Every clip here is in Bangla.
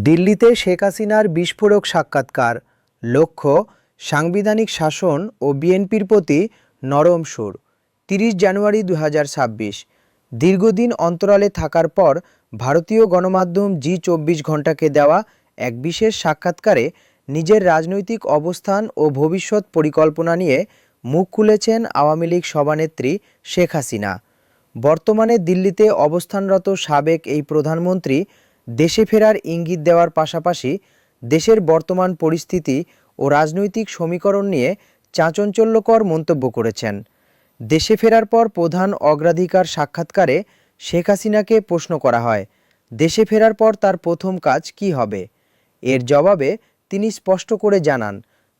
দিল্লিতে শেখ হাসিনার বিস্ফোরক সাক্ষাৎকার। লক্ষ্য সাংবিধানিক শাসন ও বিএনপির প্রতি নরম সুর। ৩০ জানুয়ারি ২০২৬। দীর্ঘদিন অন্তরালে থাকার পর ভারতীয় গণমাধ্যম জি২৪ ঘণ্টাকে দেওয়া এক বিশেষ সাক্ষাৎকারে নিজের রাজনৈতিক অবস্থান ও ভবিষ্যৎ পরিকল্পনা নিয়ে মুখ খুলেছেন আওয়ামী লীগ সভানেত্রী শেখ হাসিনা। বর্তমানে দিল্লিতে অবস্থানরত সাবেক এই প্রধানমন্ত্রী দেশে ফেরার ইঙ্গিত দেওয়ার পাশাপাশি দেশের বর্তমান পরিস্থিতি ও রাজনৈতিক সমীকরণ নিয়ে চাঞ্চল্যকর মন্তব্য করেছেন। দেশে ফেরার পর প্রধান অগ্রাধিকার সাক্ষাৎকারে শেখ হাসিনাকে প্রশ্ন করা হয়, দেশে ফেরার পর তার প্রথম কাজ কী হবে। এর জবাবে তিনি স্পষ্ট করে জানান,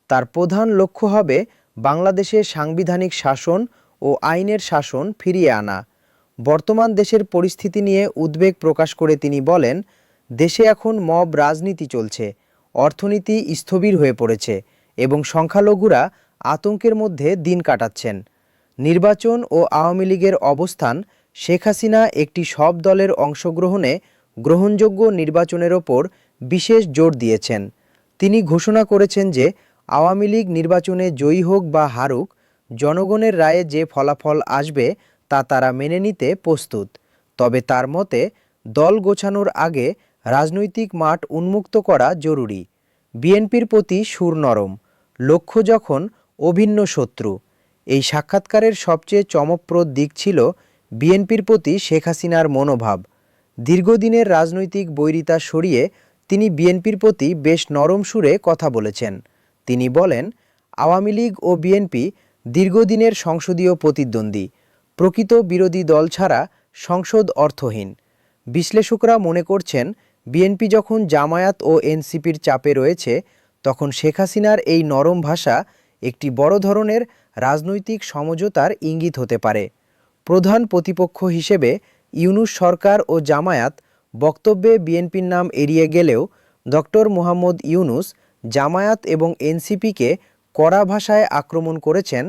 তার প্রধান লক্ষ্য হবে বাংলাদেশে সাংবিধানিক শাসন ও আইনের শাসন ফিরিয়ে আনা। বর্তমান দেশের পরিস্থিতি নিয়ে উদ্বেগ প্রকাশ করে তিনি বলেন, দেশে এখন মব রাজনীতি চলছে, অর্থনীতি স্থবির হয়ে পড়েছে এবং সংখ্যালঘুরা আতঙ্কের মধ্যে দিন কাটাচ্ছেন। নির্বাচন ও আওয়ামী লীগের অবস্থান, শেখ হাসিনা একটি সব দলের অংশগ্রহণে গ্রহণযোগ্য নির্বাচনের ওপর বিশেষ জোর দিয়েছেন। তিনি ঘোষণা করেছেন যে আওয়ামী লীগ নির্বাচনে জয়ী হোক বা হারুক, জনগণের রায়ে যে ফলাফল আসবে তা তারা মেনে নিতে প্রস্তুত। তবে তার মতে দল গোছানোর আগে রাজনৈতিক মাঠ উন্মুক্ত করা জরুরি। বিএনপির প্রতি সুর নরম, লক্ষ্য যখন অভিন্ন শত্রু। এই সাক্ষাৎকারের সবচেয়ে চমকপ্রদ দিক ছিল বিএনপির প্রতি শেখ হাসিনার মনোভাব। দীর্ঘদিনের রাজনৈতিক বৈরিতা সরিয়ে তিনি বিএনপির প্রতি বেশ নরম সুরে কথা বলেছেন। তিনি বলেন, আওয়ামী লীগ ও বিএনপি দীর্ঘদিনের সংসদীয় প্রতিদ্বন্দ্বী। প্রকৃত বিরোধী দল ছাড়া সংসদ অর্থহীন। বিশ্লেষকরা মনে করছেন, বিএনপি যখন জামায়াত ও এনসিপির চাপে রয়েছে, তখন শেখ হাসিনার এই নরম ভাষা একটি বড় ধরনের রাজনৈতিক সমঝোতার ইঙ্গিত হতে পারে। প্রধান প্রতিপক্ষ হিসেবে ইউনূস সরকার ও জামায়াত বক্তব্যে বিএনপির নাম এড়িয়ে গেলেও ডক্টর মোহাম্মদ ইউনূস জামায়াত এবং এনসিপিকে কড়া ভাষায় আক্রমণ করেছেন।